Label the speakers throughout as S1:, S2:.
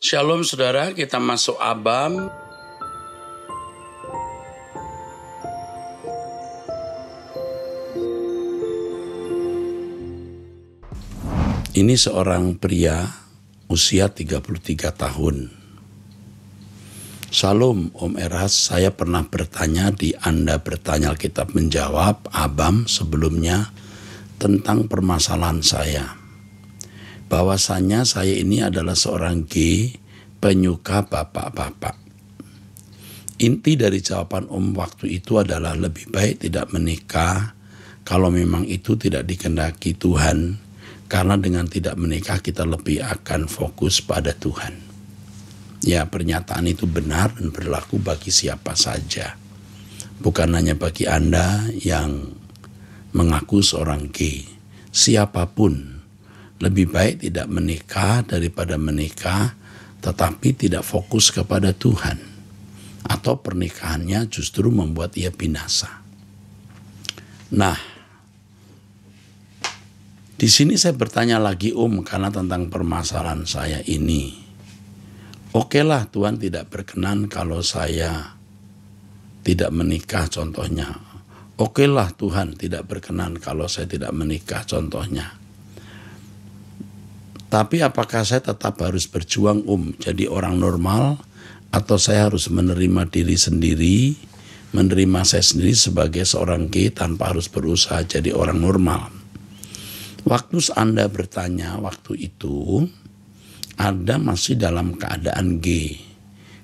S1: Shalom saudara, kita masuk Abam. Ini seorang pria usia 33 tahun. Shalom Om Eras, saya pernah bertanya di Anda Bertanya Alkitab Menjawab, Abam sebelumnya tentang permasalahan saya. Bahwasanya saya ini adalah seorang gay, penyuka bapak-bapak. Inti dari jawaban Om waktu itu adalah lebih baik tidak menikah kalau memang itu tidak dikehendaki Tuhan, karena dengan tidak menikah kita lebih akan fokus pada Tuhan. Ya, pernyataan itu benar dan berlaku bagi siapa saja. Bukan hanya bagi Anda yang mengaku seorang gay. Siapapun lebih baik tidak menikah daripada menikah tetapi tidak fokus kepada Tuhan, atau pernikahannya justru membuat ia binasa. Nah, di sini saya bertanya lagi karena tentang permasalahan saya ini. Oke lah, Tuhan tidak berkenan kalau saya tidak menikah contohnya. Oke lah, Tuhan tidak berkenan kalau saya tidak menikah contohnya. Tapi apakah saya tetap harus berjuang jadi orang normal, atau saya harus menerima diri sendiri, menerima saya sendiri sebagai seorang gay tanpa harus berusaha jadi orang normal? Waktu Anda bertanya waktu itu, Anda masih dalam keadaan gay.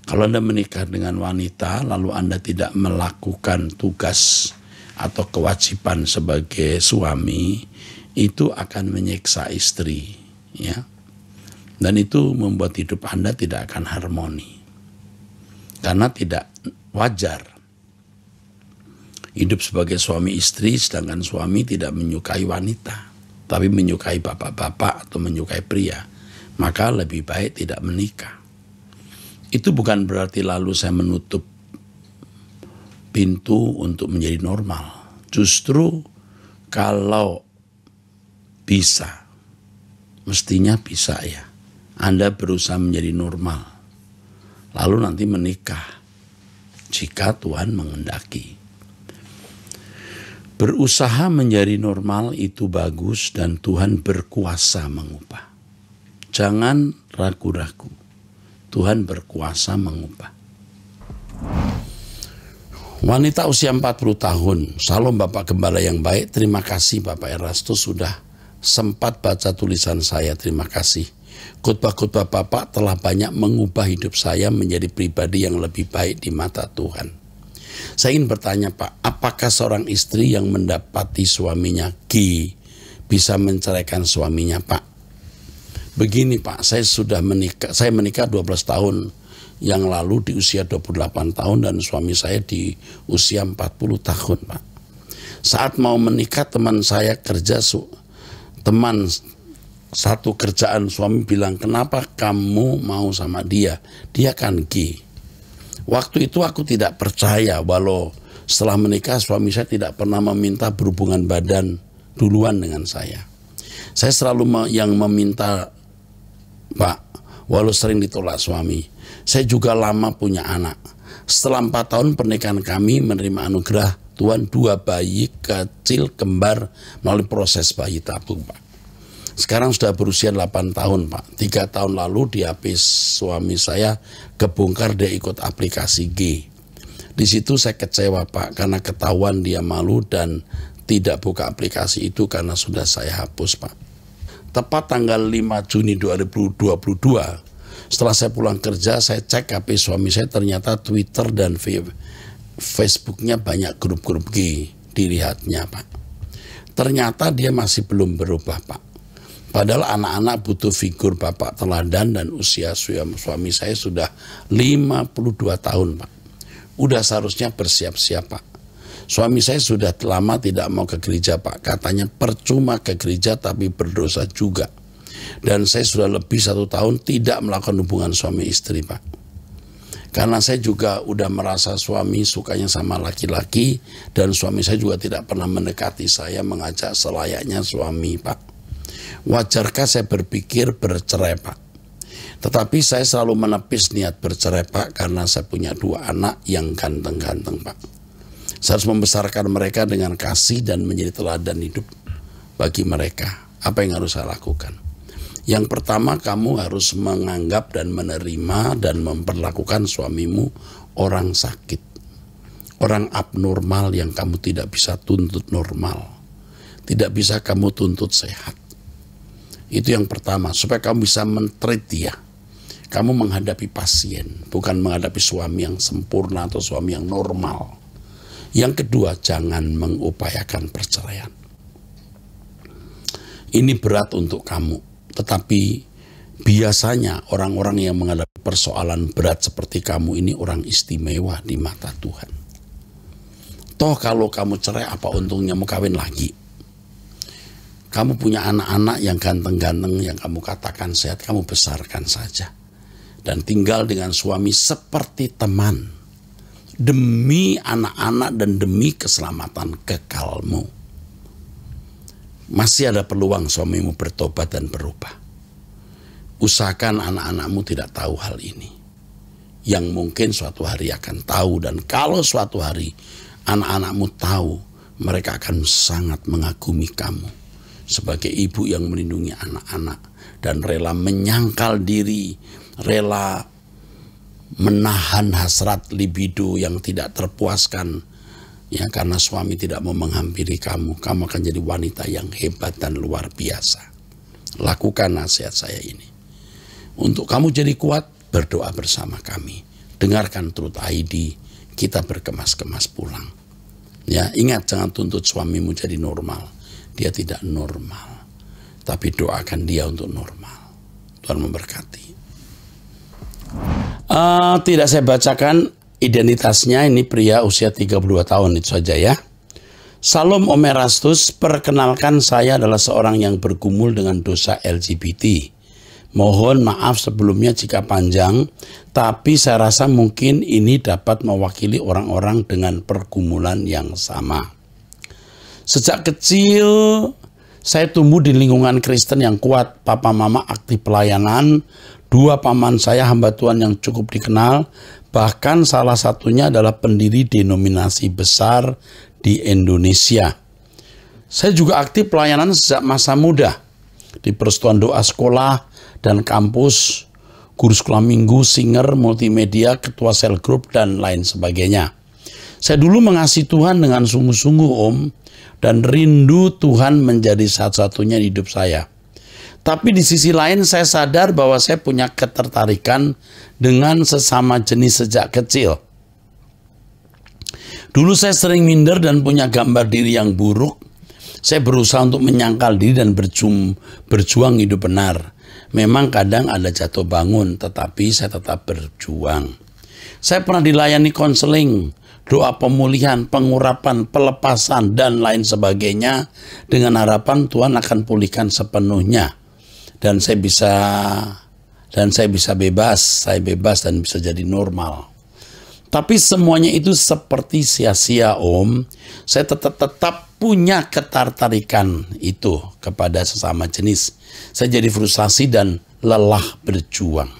S1: Kalau Anda menikah dengan wanita lalu Anda tidak melakukan tugas atau kewajiban sebagai suami, itu akan menyiksa istri, ya. Dan itu membuat hidup Anda tidak akan harmoni. Karena tidak wajar hidup sebagai suami istri sedangkan suami tidak menyukai wanita, tapi menyukai bapak-bapak atau menyukai pria. Maka lebih baik tidak menikah. Itu bukan berarti lalu saya menutup pintu untuk menjadi normal. Justru kalau bisa, mestinya bisa ya, Anda berusaha menjadi normal, lalu nanti menikah jika Tuhan menghendaki. Berusaha menjadi normal itu bagus dan Tuhan berkuasa mengubah. Jangan ragu-ragu, Tuhan berkuasa mengubah. Wanita usia 40 tahun, Shalom Bapak Gembala yang baik, terima kasih Bapak Erastus sudah sempat baca tulisan saya, terima kasih. Khotbah-khotbah Bapak telah banyak mengubah hidup saya menjadi pribadi yang lebih baik di mata Tuhan. Saya ingin bertanya Pak, apakah seorang istri yang mendapati suaminya gay bisa menceraikan suaminya Pak? Begini Pak, saya menikah 12 tahun yang lalu di usia 28 tahun dan suami saya di usia 40 tahun Pak. Saat mau menikah teman saya teman satu kerjaan suami bilang, kenapa kamu mau sama dia? Dia kan gay. Waktu itu aku tidak percaya, walau setelah menikah suami saya tidak pernah meminta berhubungan badan duluan dengan saya. Saya selalu yang meminta Pak, walau sering ditolak suami. Saya juga lama punya anak. Setelah 4 tahun pernikahan kami menerima anugerah Tuhan 2 bayi kecil kembar melalui proses bayi tabung Pak. Sekarang sudah berusia 8 tahun Pak. 3 tahun lalu di HP suami saya kebongkar dia ikut aplikasi G. Di situ saya kecewa Pak karena ketahuan dia malu dan tidak buka aplikasi itu karena sudah saya hapus Pak. Tepat tanggal 5 Juni 2022, setelah saya pulang kerja, saya cek HP suami saya, ternyata Twitter dan Facebooknya banyak grup-grup gay dilihatnya Pak. Ternyata dia masih belum berubah Pak. Padahal anak-anak butuh figur bapak teladan dan usia suami saya sudah 52 tahun Pak. Udah seharusnya bersiap-siap Pak. Suami saya sudah lama tidak mau ke gereja Pak. Katanya percuma ke gereja tapi berdosa juga. Dan saya sudah lebih 1 tahun tidak melakukan hubungan suami istri Pak. Karena saya juga udah merasa suami sukanya sama laki-laki. Dan suami saya juga tidak pernah mendekati saya, mengajak selayaknya suami Pak. Wajarkah saya berpikir bercerai Pak? Tetapi saya selalu menepis niat bercerai Pak, karena saya punya 2 anak yang ganteng-ganteng Pak. Saya harus membesarkan mereka dengan kasih dan menjadi teladan hidup bagi mereka. Apa yang harus saya lakukan? Yang pertama, kamu harus menganggap dan menerima dan memperlakukan suamimu orang sakit, orang abnormal yang kamu tidak bisa tuntut normal, tidak bisa kamu tuntut sehat. Itu yang pertama, supaya kamu bisa men-treat dia. Kamu menghadapi pasien, bukan menghadapi suami yang sempurna atau suami yang normal. Yang kedua, jangan mengupayakan perceraian. Ini berat untuk kamu, tetapi biasanya orang-orang yang menghadapi persoalan berat seperti kamu ini orang istimewa di mata Tuhan. Toh kalau kamu cerai, apa untungnya mau kawin lagi? Kamu punya anak-anak yang ganteng-ganteng, yang kamu katakan sehat, kamu besarkan saja. Dan tinggal dengan suami seperti teman. Demi anak-anak dan demi keselamatan kekalmu. Masih ada peluang suamimu bertobat dan berubah. Usahakan anak-anakmu tidak tahu hal ini. Yang mungkin suatu hari akan tahu, dan kalau suatu hari anak-anakmu tahu, mereka akan sangat mengagumi kamu sebagai ibu yang melindungi anak-anak dan rela menyangkal diri, rela menahan hasrat libido yang tidak terpuaskan, ya, karena suami tidak mau menghampiri kamu. Kamu akan jadi wanita yang hebat dan luar biasa. Lakukan nasihat saya ini. Untuk kamu jadi kuat, berdoa bersama kami. Dengarkan Truth ID, kita berkemas-kemas pulang. Ya, ingat, jangan tuntut suamimu jadi normal. Dia tidak normal. Tapi doakan dia untuk normal. Tuhan memberkati. Tidak saya bacakan identitasnya, ini pria usia 32 tahun, itu saja ya. Salam Om Erastus, perkenalkan saya adalah seorang yang bergumul dengan dosa LGBT. Mohon maaf sebelumnya jika panjang, tapi saya rasa mungkin ini dapat mewakili orang-orang dengan pergumulan yang sama. Sejak kecil, saya tumbuh di lingkungan Kristen yang kuat. Papa mama aktif pelayanan, 2 paman saya hamba Tuhan yang cukup dikenal, bahkan salah satunya adalah pendiri denominasi besar di Indonesia. Saya juga aktif pelayanan sejak masa muda, di persekutuan doa sekolah dan kampus, guru sekolah minggu, singer, multimedia, ketua sel grup, dan lain sebagainya. Saya dulu mengasihi Tuhan dengan sungguh-sungguh Om, dan rindu Tuhan menjadi satu-satunya di hidup saya. Tapi di sisi lain saya sadar bahwa saya punya ketertarikan dengan sesama jenis sejak kecil. Dulu saya sering minder dan punya gambar diri yang buruk. Saya berusaha untuk menyangkal diri dan berjuang hidup benar. Memang kadang ada jatuh bangun, tetapi saya tetap berjuang. Saya pernah dilayani konseling, doa pemulihan, pengurapan, pelepasan, dan lain sebagainya, dengan harapan Tuhan akan pulihkan sepenuhnya. Dan saya bisa bebas, saya bebas dan bisa jadi normal. Tapi semuanya itu seperti sia-sia Om. Saya tetap punya ketertarikan itu kepada sesama jenis. Saya jadi frustasi dan lelah berjuang.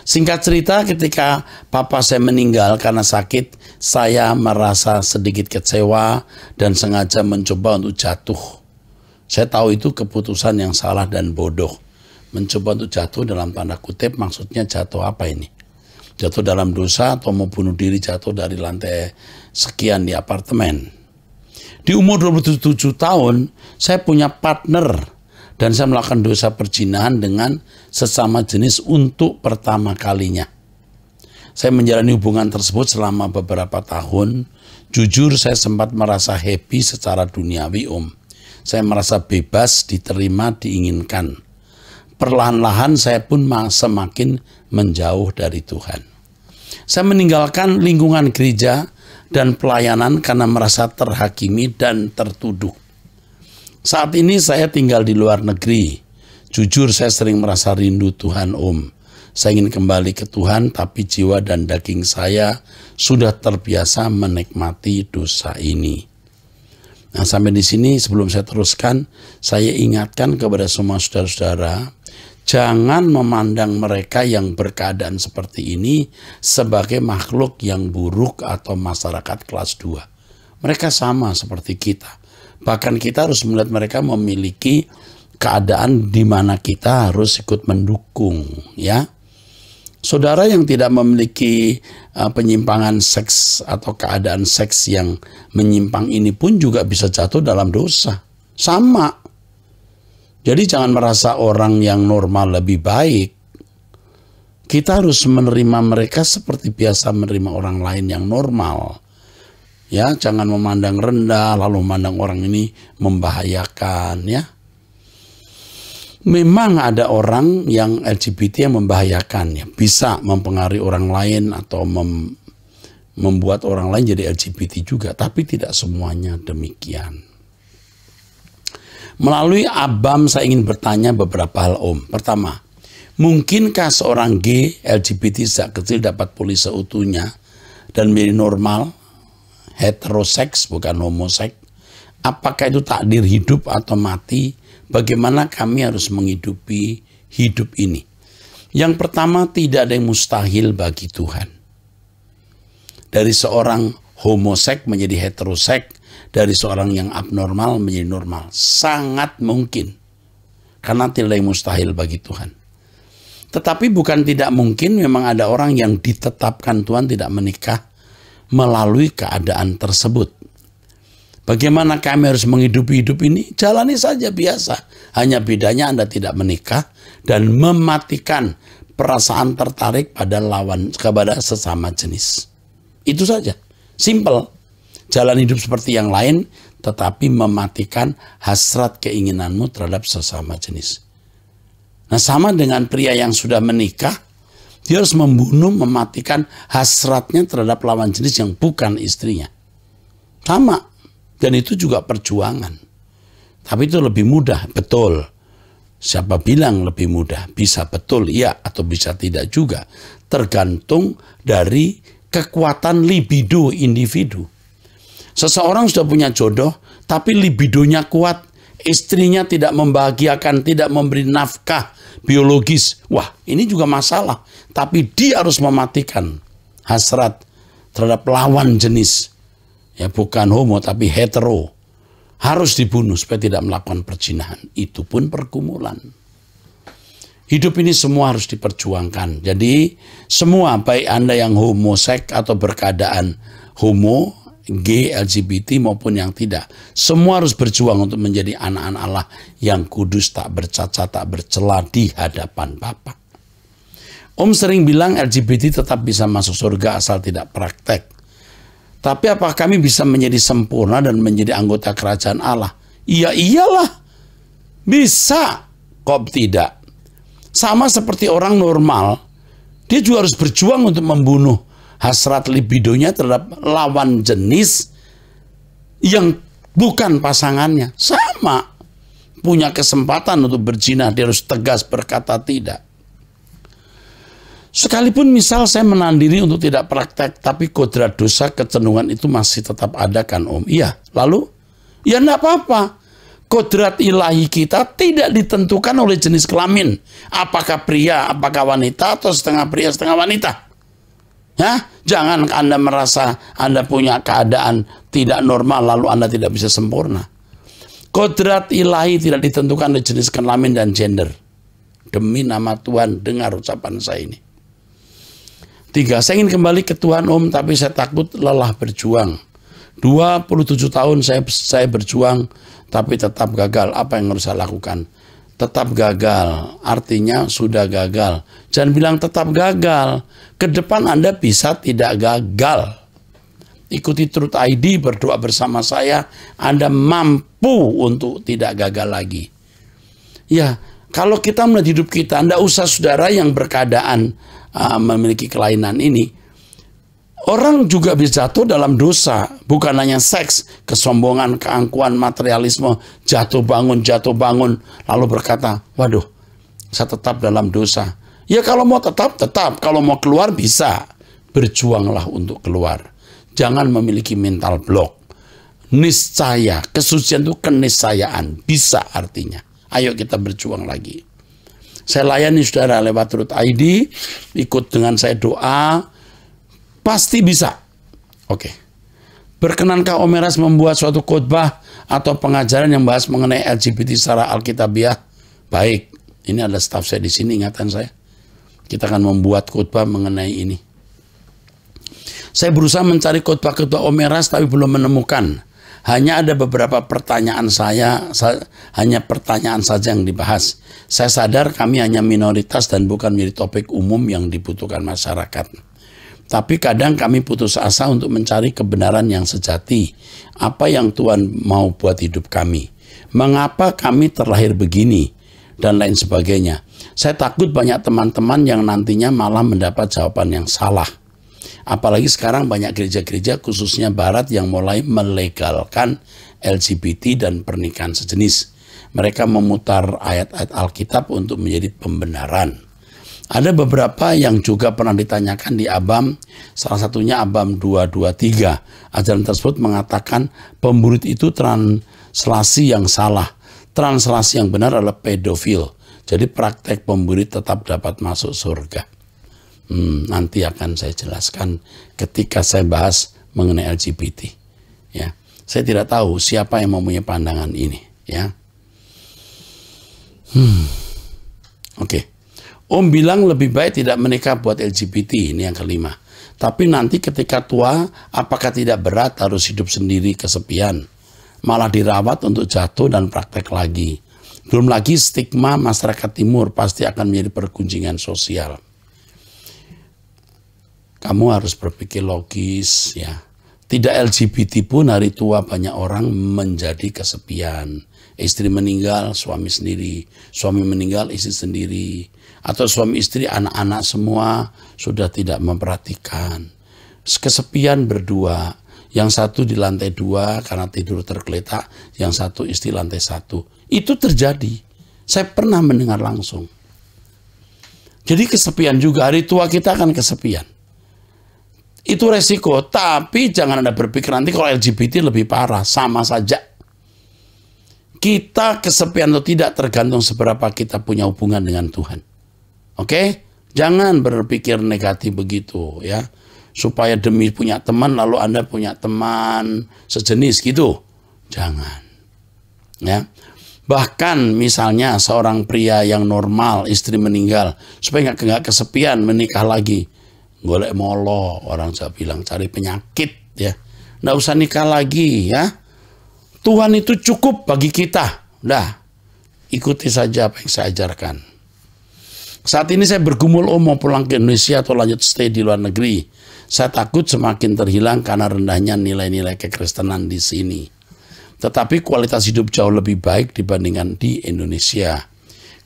S1: Singkat cerita, ketika papa saya meninggal karena sakit, saya merasa sedikit kecewa dan sengaja mencoba untuk jatuh. Saya tahu itu keputusan yang salah dan bodoh. Mencoba untuk jatuh dalam tanda kutip, maksudnya jatuh apa ini? Jatuh dalam dosa atau mau bunuh diri, jatuh dari lantai sekian di apartemen. Di umur 27 tahun, saya punya partner dan saya melakukan dosa perzinahan dengan sesama jenis untuk pertama kalinya. Saya menjalani hubungan tersebut selama beberapa tahun. Jujur saya sempat merasa happy secara duniawi Om. Saya merasa bebas, diterima, diinginkan. Perlahan-lahan saya pun semakin menjauh dari Tuhan. Saya meninggalkan lingkungan gereja dan pelayanan karena merasa terhakimi dan tertuduh. Saat ini saya tinggal di luar negeri. Jujur saya sering merasa rindu Tuhan Om. Saya ingin kembali ke Tuhan, tapi jiwa dan daging saya sudah terbiasa menikmati dosa ini. Nah, sampai di sini sebelum saya teruskan, saya ingatkan kepada semua saudara-saudara, Jangan memandang mereka yang berkeadaan seperti ini sebagai makhluk yang buruk atau masyarakat kelas 2. Mereka sama seperti kita. Bahkan kita harus melihat mereka memiliki keadaan di mana kita harus ikut mendukung, ya. Saudara yang tidak memiliki penyimpangan seks atau keadaan seks yang menyimpang ini pun juga bisa jatuh dalam dosa. Sama. Jadi jangan merasa orang yang normal lebih baik. Kita harus menerima mereka seperti biasa menerima orang lain yang normal. Ya, jangan memandang rendah lalu memandang orang ini membahayakan, ya. Memang ada orang yang LGBT yang membahayakan, ya, bisa mempengaruhi orang lain atau membuat orang lain jadi LGBT juga, tapi tidak semuanya demikian. Melalui Abam saya ingin bertanya beberapa hal, Om. Pertama, mungkinkah seorang gay LGBT sejak kecil dapat pulih seutuhnya dan menjadi normal, heteroseks bukan homoseks? Apakah itu takdir hidup atau mati? Bagaimana kami harus menghidupi hidup ini? Yang pertama, tidak ada yang mustahil bagi Tuhan. Dari seorang homoseks menjadi heteroseks, dari seorang yang abnormal menjadi normal, sangat mungkin. Karena tidak ada yang mustahil bagi Tuhan. Tetapi bukan tidak mungkin, memang ada orang yang ditetapkan Tuhan tidak menikah melalui keadaan tersebut. Bagaimana kami harus menghidupi hidup ini? Jalani saja biasa. Hanya bedanya Anda tidak menikah dan mematikan perasaan tertarik pada lawan, kepada sesama jenis. Itu saja. Simple. Jalan hidup seperti yang lain, tetapi mematikan hasrat keinginanmu terhadap sesama jenis. Nah, sama dengan pria yang sudah menikah, dia harus membunuh, mematikan hasratnya terhadap lawan jenis yang bukan istrinya. Sama, dan itu juga perjuangan. Tapi itu lebih mudah, betul. Siapa bilang lebih mudah? Bisa betul, iya, atau bisa tidak juga. Tergantung dari kekuatan libido individu. Seseorang sudah punya jodoh, tapi libidonya kuat, istrinya tidak membahagiakan, tidak memberi nafkah biologis. Wah, ini juga masalah. Tapi dia harus mematikan hasrat terhadap lawan jenis. Ya, bukan homo, tapi hetero. Harus dibunuh supaya tidak melakukan perzinahan. Itu pun pergumulan. Hidup ini semua harus diperjuangkan. Jadi, semua, baik Anda yang homoseks atau berkeadaan homo, gay, LGBT maupun yang tidak, semua harus berjuang untuk menjadi anak-anak Allah yang kudus, tak bercacat, tak bercela di hadapan Bapa. Om sering bilang LGBT tetap bisa masuk surga asal tidak praktek. Tapi apakah kami bisa menjadi sempurna dan menjadi anggota kerajaan Allah? Iya, iyalah. Bisa. Kok tidak? Sama seperti orang normal, dia juga harus berjuang untuk membunuh hasrat libidonya terhadap lawan jenis yang bukan pasangannya. Sama. Punya kesempatan untuk berzina, dia harus tegas berkata tidak. Sekalipun misal saya menahan diri untuk tidak praktek, tapi kodrat dosa, kecenderungan itu masih tetap ada kan, Om? Iya. Lalu? Ya enggak apa-apa. Kodrat ilahi kita tidak ditentukan oleh jenis kelamin. Apakah pria, apakah wanita, atau setengah pria, setengah wanita. Ya, jangan Anda merasa Anda punya keadaan tidak normal lalu Anda tidak bisa sempurna. Kodrat ilahi tidak ditentukan oleh jenis kelamin dan gender. Demi nama Tuhan, dengar ucapan saya ini. 3, saya ingin kembali ke Tuhan, Om, tapi saya takut lelah berjuang. 27 tahun saya berjuang, tapi tetap gagal. Apa yang harus saya lakukan? Tetap gagal, artinya sudah gagal. Jangan bilang tetap gagal. Ke depan Anda bisa tidak gagal. Ikuti Truth ID, berdoa bersama saya. Anda mampu untuk tidak gagal lagi. Ya, kalau kita melihat hidup kita, Anda usah saudara yang berkeadaan memiliki kelainan ini. Orang juga bisa jatuh dalam dosa, bukan hanya seks, kesombongan, keangkuhan, materialisme, jatuh bangun, lalu berkata, waduh, saya tetap dalam dosa. Ya kalau mau tetap, kalau mau keluar bisa, berjuanglah untuk keluar. Jangan memiliki mental block. Niscaya, kesucian itu keniscayaan, bisa artinya. Ayo kita berjuang lagi. Saya layani saudara lewat Truth ID, ikut dengan saya doa, pasti bisa. Oke. Berkenankah Om Eras membuat suatu khotbah atau pengajaran yang bahas mengenai LGBT secara alkitabiah? Baik, ini ada staf saya di sini, ingatan saya. Kita akan membuat khotbah mengenai ini. Saya berusaha mencari khotbah-khotbah Om Eras tapi belum menemukan. Hanya ada beberapa pertanyaan hanya pertanyaan saja yang dibahas. Saya sadar kami hanya minoritas dan bukan menjadi topik umum yang dibutuhkan masyarakat. Tapi kadang kami putus asa untuk mencari kebenaran yang sejati. Apa yang Tuhan mau buat hidup kami? Mengapa kami terlahir begini? Dan lain sebagainya. Saya takut banyak teman-teman yang nantinya malah mendapat jawaban yang salah. Apalagi sekarang banyak gereja-gereja khususnya Barat yang mulai melegalkan LGBT dan pernikahan sejenis. Mereka memutar ayat-ayat Alkitab untuk menjadi pembenaran. Ada beberapa yang juga pernah ditanyakan di Abam, salah satunya Abam 223. Ajaran tersebut mengatakan pemburit itu translasi yang salah. Translasi yang benar adalah pedofil. Jadi praktek pemburit tetap dapat masuk surga. Nanti akan saya jelaskan ketika saya bahas mengenai LGBT. Ya, saya tidak tahu siapa yang mempunyai pandangan ini. Ya, Oke. Om bilang lebih baik tidak menikah buat LGBT, ini yang kelima. Tapi nanti ketika tua, apakah tidak berat harus hidup sendiri kesepian? Malah dirawat untuk jatuh dan praktek lagi. Belum lagi stigma masyarakat timur pasti akan menjadi pergunjingan sosial. Kamu harus berpikir logis ya. Tidak LGBT pun hari tua banyak orang menjadi kesepian. Istri meninggal, suami sendiri. Suami meninggal, istri sendiri. Atau suami istri, anak-anak semua sudah tidak memperhatikan. Kesepian berdua. Yang satu di lantai 2 karena tidur tergeletak. Yang satu istri lantai 1. Itu terjadi. Saya pernah mendengar langsung. Jadi kesepian juga. Hari tua kita akan kesepian. Itu resiko. Tapi jangan Anda berpikir nanti kalau LGBT lebih parah. Sama saja. Kita kesepian atau tidak tergantung seberapa kita punya hubungan dengan Tuhan. Oke? Jangan berpikir negatif begitu ya. Supaya demi punya teman lalu Anda punya teman sejenis gitu. Jangan. Ya. Bahkan misalnya seorang pria yang normal, istri meninggal, supaya nggak kesepian menikah lagi. Golek molo, orang Jawa bilang cari penyakit ya. Nggak usah nikah lagi ya. Tuhan itu cukup bagi kita. Udah, ikuti saja apa yang saya ajarkan. Saat ini saya bergumul mau pulang ke Indonesia atau lanjut stay di luar negeri. Saya takut semakin terhilang karena rendahnya nilai-nilai kekristenan di sini. Tetapi kualitas hidup jauh lebih baik dibandingkan di Indonesia.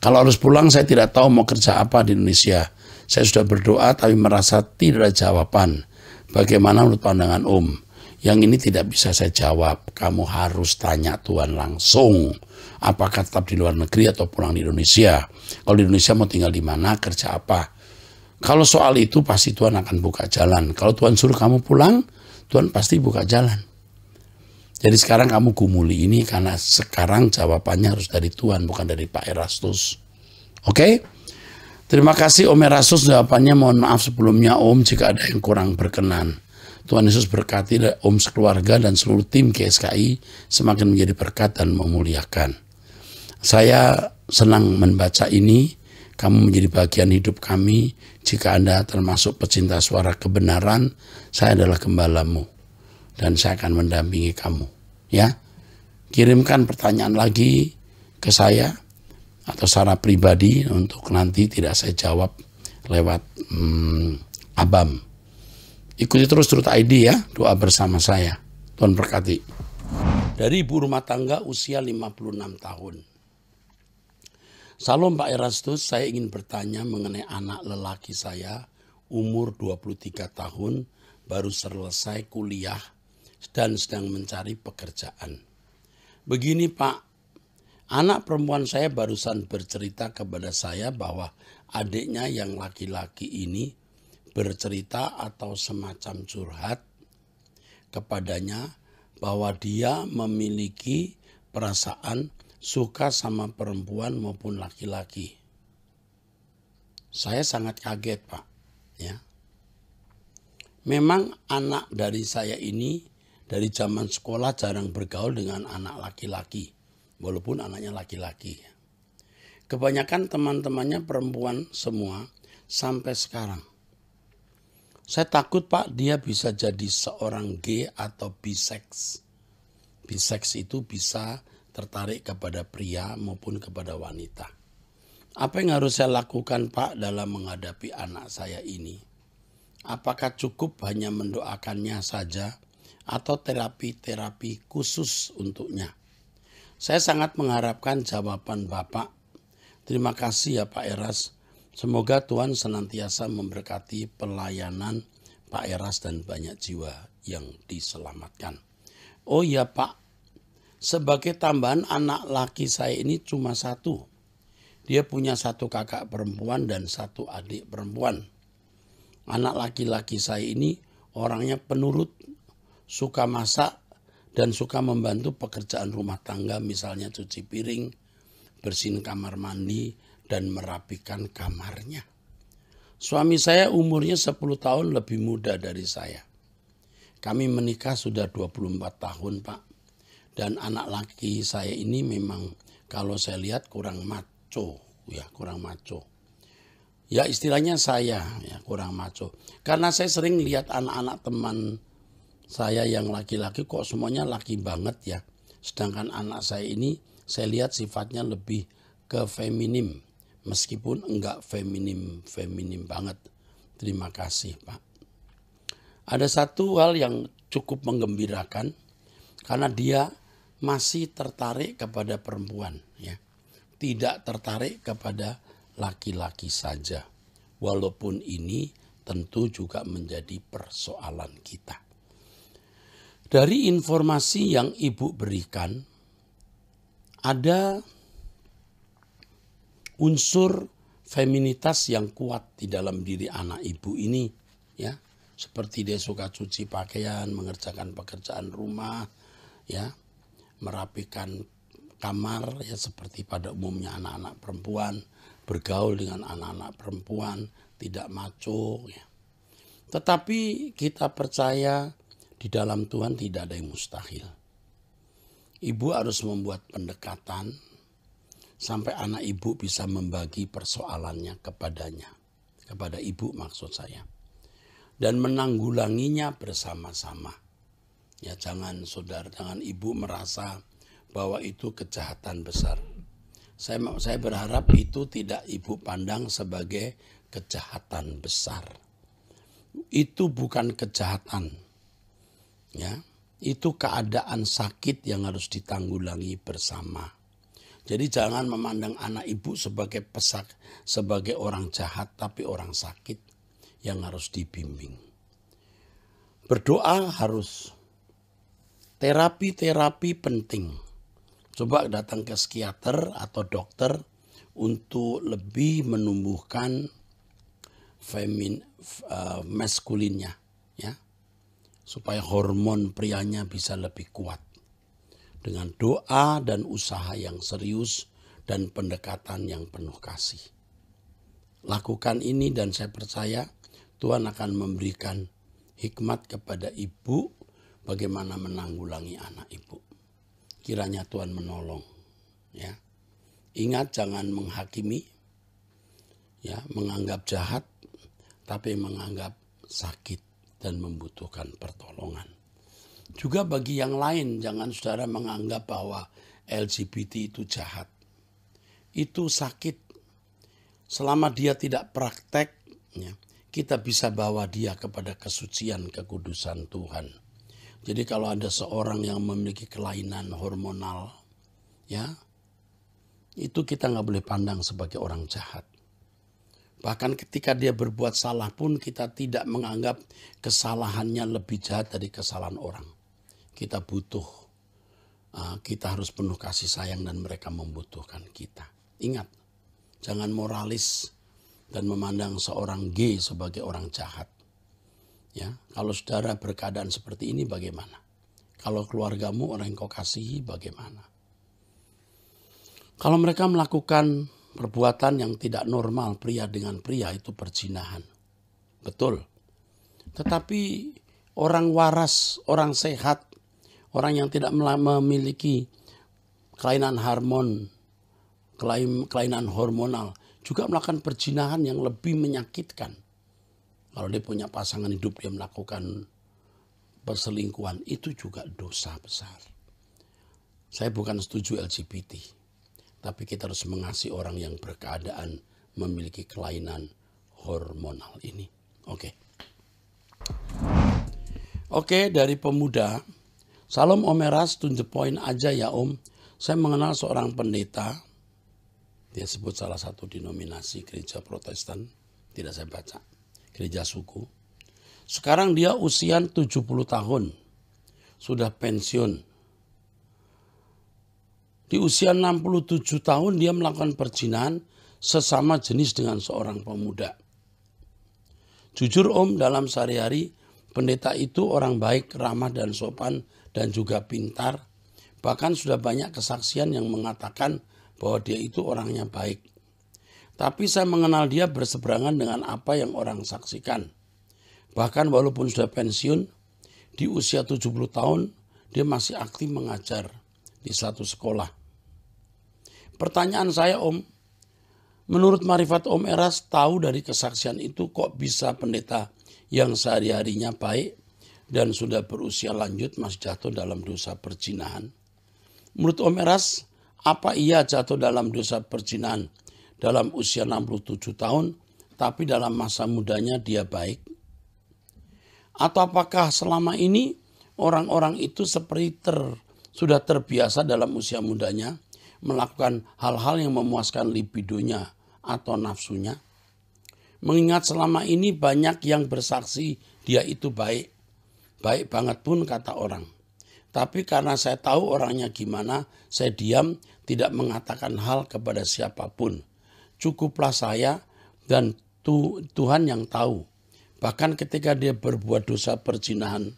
S1: Kalau harus pulang saya tidak tahu mau kerja apa di Indonesia. Saya sudah berdoa tapi merasa tidak ada jawaban. Bagaimana menurut pandangan Om? Yang ini tidak bisa saya jawab. Kamu harus tanya Tuhan langsung. Apakah tetap di luar negeri atau pulang di Indonesia? Kalau di Indonesia mau tinggal di mana, kerja apa? Kalau soal itu pasti Tuhan akan buka jalan. Kalau Tuhan suruh kamu pulang, Tuhan pasti buka jalan. Jadi sekarang kamu gumuli ini karena sekarang jawabannya harus dari Tuhan, bukan dari Pak Erastus. Oke? Terima kasih Om Erastus jawabannya. Mohon maaf sebelumnya Om jika ada yang kurang berkenan. Tuhan Yesus berkati Om sekeluarga dan seluruh tim GSKI semakin menjadi berkat dan memuliakan. Saya senang membaca ini. Kamu menjadi bagian hidup kami. Jika Anda termasuk pecinta suara kebenaran, saya adalah gembalamu. Dan saya akan mendampingi kamu. Ya, kirimkan pertanyaan lagi ke saya atau secara pribadi untuk nanti tidak saya jawab lewat Abam. Ikuti terus Truth ID ya, doa bersama saya. Tuhan berkati. Dari ibu rumah tangga usia 56 tahun. Salam Pak Erastus, saya ingin bertanya mengenai anak lelaki saya, umur 23 tahun, baru selesai kuliah dan sedang mencari pekerjaan. Begini Pak, anak perempuan saya barusan bercerita kepada saya bahwa adiknya yang laki-laki ini bercerita atau semacam curhat kepadanya bahwa dia memiliki perasaan suka sama perempuan maupun laki-laki. Saya sangat kaget, Pak. Ya. Memang anak dari saya ini dari zaman sekolah jarang bergaul dengan anak laki-laki, walaupun anaknya laki-laki. Kebanyakan teman-temannya perempuan semua sampai sekarang. Saya takut, Pak, dia bisa jadi seorang gay atau biseks. Biseks itu bisa tertarik kepada pria maupun kepada wanita. Apa yang harus saya lakukan, Pak, dalam menghadapi anak saya ini? Apakah cukup hanya mendoakannya saja atau terapi-terapi khusus untuknya? Saya sangat mengharapkan jawaban Bapak. Terima kasih ya Pak Eras. Semoga Tuhan senantiasa memberkati pelayanan Pak Eras dan banyak jiwa yang diselamatkan. Oh ya Pak, sebagai tambahan anak laki saya ini cuma satu. Dia punya satu kakak perempuan dan satu adik perempuan. Anak laki-laki saya ini orangnya penurut, suka masak, dan suka membantu pekerjaan rumah tangga, misalnya cuci piring, bersihin kamar mandi, dan merapikan kamarnya. Suami saya umurnya 10 tahun lebih muda dari saya. Kami menikah sudah 24 tahun, Pak. Dan anak laki saya ini memang kalau saya lihat kurang maco, kurang maco. Ya istilahnya saya kurang maco. Karena saya sering lihat anak-anak teman saya yang laki-laki kok semuanya laki banget ya. Sedangkan anak saya ini saya lihat sifatnya lebih ke feminim. Meskipun enggak feminim banget. Terima kasih Pak. Ada satu hal yang cukup menggembirakan. Karena dia masih tertarik kepada perempuan. Ya. Tidak tertarik kepada laki-laki saja. Walaupun ini tentu juga menjadi persoalan kita. Dari informasi yang Ibu berikan, ada unsur feminitas yang kuat di dalam diri anak Ibu ini. Ya, seperti dia suka cuci pakaian, mengerjakan pekerjaan rumah, ya, merapikan kamar, ya seperti pada umumnya anak-anak perempuan, bergaul dengan anak-anak perempuan, tidak maco. Ya. Tetapi kita percaya di dalam Tuhan tidak ada yang mustahil. Ibu harus membuat pendekatan sampai anak ibu bisa membagi persoalannya kepadanya. Kepada ibu maksud saya. Dan menanggulanginya bersama-sama. Ya jangan ibu merasa bahwa itu kejahatan besar. Saya berharap itu tidak ibu pandang sebagai kejahatan besar. Itu bukan kejahatan. Ya, itu keadaan sakit yang harus ditanggulangi bersama. Jadi jangan memandang anak ibu sebagai orang jahat tapi orang sakit yang harus dibimbing. Berdoa harus. Terapi penting. Coba datang ke psikiater atau dokter untuk lebih menumbuhkan maskulinnya, ya, supaya hormon prianya bisa lebih kuat dengan doa dan usaha yang serius dan pendekatan yang penuh kasih. Lakukan ini dan saya percaya Tuhan akan memberikan hikmat kepada ibu bagaimana menanggulangi anak ibu. Kiranya Tuhan menolong, ya. Ingat jangan menghakimi, ya, menganggap jahat, tapi menganggap sakit dan membutuhkan pertolongan. Juga bagi yang lain, jangan saudara menganggap bahwa LGBT itu jahat. Itu sakit. Selama dia tidak praktek, ya, kita bisa bawa dia kepada kesucian, kekudusan Tuhan. Jadi kalau ada seorang yang memiliki kelainan hormonal, ya, itu kita nggak boleh pandang sebagai orang jahat. Bahkan ketika dia berbuat salah pun kita tidak menganggap kesalahannya lebih jahat dari kesalahan orang. Kita harus penuh kasih sayang dan mereka membutuhkan kita. Ingat, jangan moralis dan memandang seorang gay sebagai orang jahat. Ya, kalau saudara berkeadaan seperti ini bagaimana? Kalau keluargamu orang yang kau kasihi bagaimana? Kalau mereka melakukan perbuatan yang tidak normal pria dengan pria itu perzinahan. Betul. Tetapi orang waras, orang sehat, orang yang tidak memiliki kelainan hormonal juga melakukan perzinahan yang lebih menyakitkan. Kalau dia punya pasangan hidup, dia melakukan perselingkuhan, itu juga dosa besar. Saya bukan setuju LGBT, tapi kita harus mengasihi orang yang berkeadaan memiliki kelainan hormonal ini. Oke, dari pemuda, Salam Om Eras, to the point aja ya Om. Saya mengenal seorang pendeta, dia sebut salah satu denominasi gereja Protestan, tidak saya baca, gereja suku. Sekarang dia usia 70 tahun, sudah pensiun. Di usia 67 tahun dia melakukan perzinahan sesama jenis dengan seorang pemuda. Jujur Om, dalam sehari-hari pendeta itu orang baik, ramah dan sopan dan juga pintar. Bahkan sudah banyak kesaksian yang mengatakan bahwa dia itu orangnya baik. Tapi saya mengenal dia berseberangan dengan apa yang orang saksikan. Bahkan walaupun sudah pensiun, di usia 70 tahun dia masih aktif mengajar di satu sekolah. Pertanyaan saya Om, menurut marifat Om Eras tahu dari kesaksian itu kok bisa pendeta yang sehari-harinya baik dan sudah berusia lanjut masih jatuh dalam dosa perzinahan? Menurut Om Eras, apa ia jatuh dalam dosa perzinahan dalam usia 67 tahun tapi dalam masa mudanya dia baik? Atau apakah selama ini orang-orang itu seperti sudah terbiasa dalam usia mudanya melakukan hal-hal yang memuaskan libidonya atau nafsunya? Mengingat selama ini banyak yang bersaksi dia itu baik. Baik banget pun kata orang. Tapi karena saya tahu orangnya gimana, saya diam, tidak mengatakan hal kepada siapapun. Cukuplah saya dan Tuhan yang tahu. Bahkan ketika dia berbuat dosa perzinahan,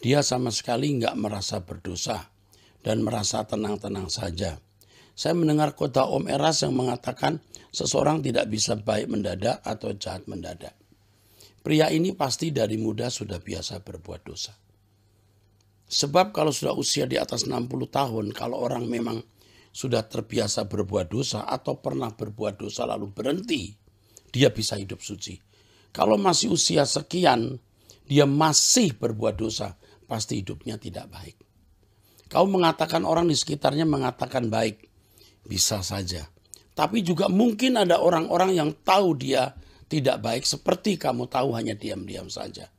S1: dia sama sekali nggak merasa berdosa dan merasa tenang-tenang saja. Saya mendengar khotbah Om Eras yang mengatakan seseorang tidak bisa baik mendadak atau jahat mendadak. Pria ini pasti dari muda sudah biasa berbuat dosa. Sebab kalau sudah usia di atas 60 tahun, kalau orang memang sudah terbiasa berbuat dosa atau pernah berbuat dosa lalu berhenti, dia bisa hidup suci. Kalau masih usia sekian, dia masih berbuat dosa, pasti hidupnya tidak baik. Kau mengatakan orang di sekitarnya mengatakan baik, bisa saja. Tapi juga mungkin ada orang-orang yang tahu dia tidak baik seperti kamu tahu, hanya diam-diam saja.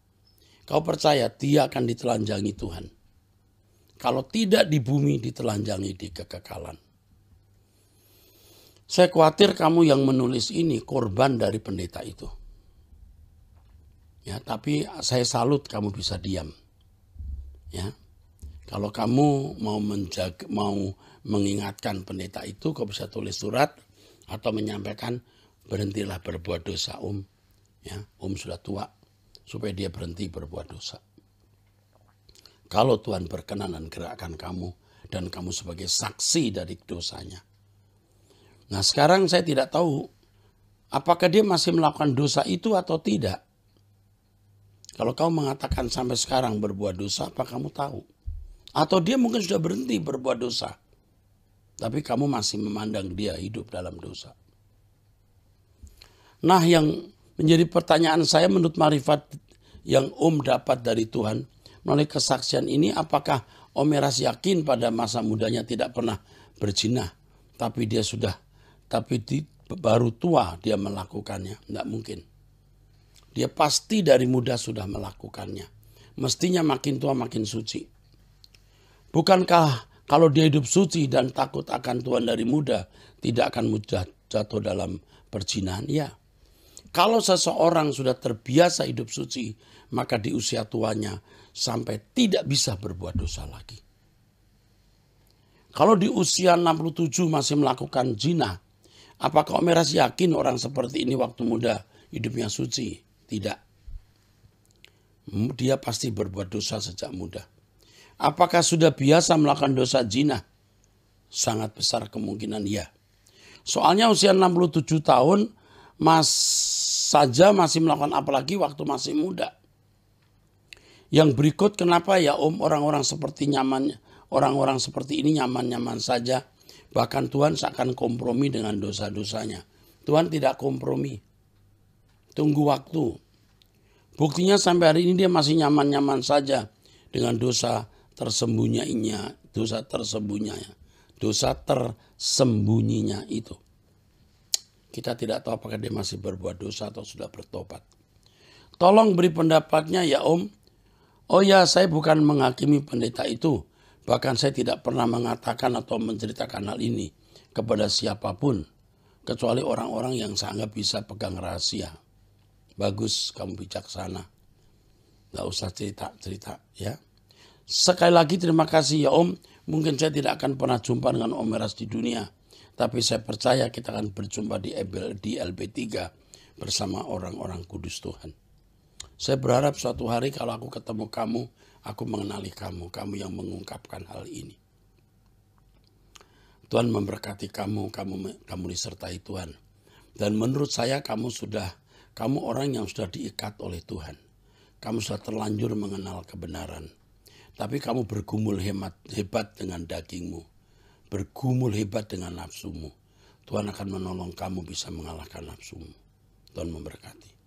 S1: Kau percaya dia akan ditelanjangi Tuhan. Kalau tidak di bumi, ditelanjangi di kekekalan. Saya khawatir kamu yang menulis ini korban dari pendeta itu. Ya, tapi saya salut kamu bisa diam. Ya. Kalau kamu mau mengingatkan pendeta itu, kau bisa tulis surat atau menyampaikan, berhentilah berbuat dosa Om. Ya, Om sudah tua, supaya dia berhenti berbuat dosa. Kalau Tuhan berkenan dan gerakkan kamu dan kamu sebagai saksi dari dosanya. Nah, sekarang saya tidak tahu apakah dia masih melakukan dosa itu atau tidak. Kalau kau mengatakan sampai sekarang berbuat dosa, apa kamu tahu? Atau dia mungkin sudah berhenti berbuat dosa, tapi kamu masih memandang dia hidup dalam dosa. Nah, yang menjadi pertanyaan saya menurut marifat yang Om dapat dari Tuhan melalui kesaksian ini, apakah Om Eras yakin pada masa mudanya tidak pernah berzina, tapi baru tua dia melakukannya? Tidak mungkin. Dia pasti dari muda sudah melakukannya. Mestinya makin tua makin suci. Bukankah kalau dia hidup suci dan takut akan Tuhan dari muda, tidak akan mudah jatuh dalam perzinahan? Ya. Kalau seseorang sudah terbiasa hidup suci, maka di usia tuanya sampai tidak bisa berbuat dosa lagi. Kalau di usia 67 masih melakukan zina, apakah Om Eras yakin orang seperti ini waktu muda hidupnya suci? Tidak. Dia pasti berbuat dosa sejak muda. Apakah sudah biasa melakukan dosa zina? Sangat besar kemungkinan ya. Soalnya usia 67 tahun saja masih melakukan apalagi waktu masih muda. Yang berikut kenapa ya Om orang-orang seperti ini nyaman-nyaman saja. Bahkan Tuhan seakan kompromi dengan dosa-dosanya. Tuhan tidak kompromi. Tunggu waktu. Buktinya sampai hari ini dia masih nyaman-nyaman saja dengan dosa tersembunyinya itu. Kita tidak tahu apakah dia masih berbuat dosa atau sudah bertobat. Tolong beri pendapatnya ya Om. Oh ya, saya bukan menghakimi pendeta itu. Bahkan saya tidak pernah mengatakan atau menceritakan hal ini kepada siapapun. Kecuali orang-orang yang saya anggap bisa pegang rahasia. Bagus, kamu bijaksana. Gak usah cerita-cerita ya. Sekali lagi terima kasih ya Om. Mungkin saya tidak akan pernah jumpa dengan Om Eras di dunia. Tapi saya percaya kita akan berjumpa di LB3 bersama orang-orang kudus Tuhan. Saya berharap suatu hari kalau aku ketemu kamu, aku mengenali kamu yang mengungkapkan hal ini. Tuhan memberkati kamu disertai Tuhan. Dan menurut saya kamu orang yang sudah diikat oleh Tuhan. Kamu sudah terlanjur mengenal kebenaran. Tapi kamu bergumul hebat dengan dagingmu. Bergumul hebat dengan nafsumu. Tuhan akan menolong kamu bisa mengalahkan nafsumu. Tuhan memberkati.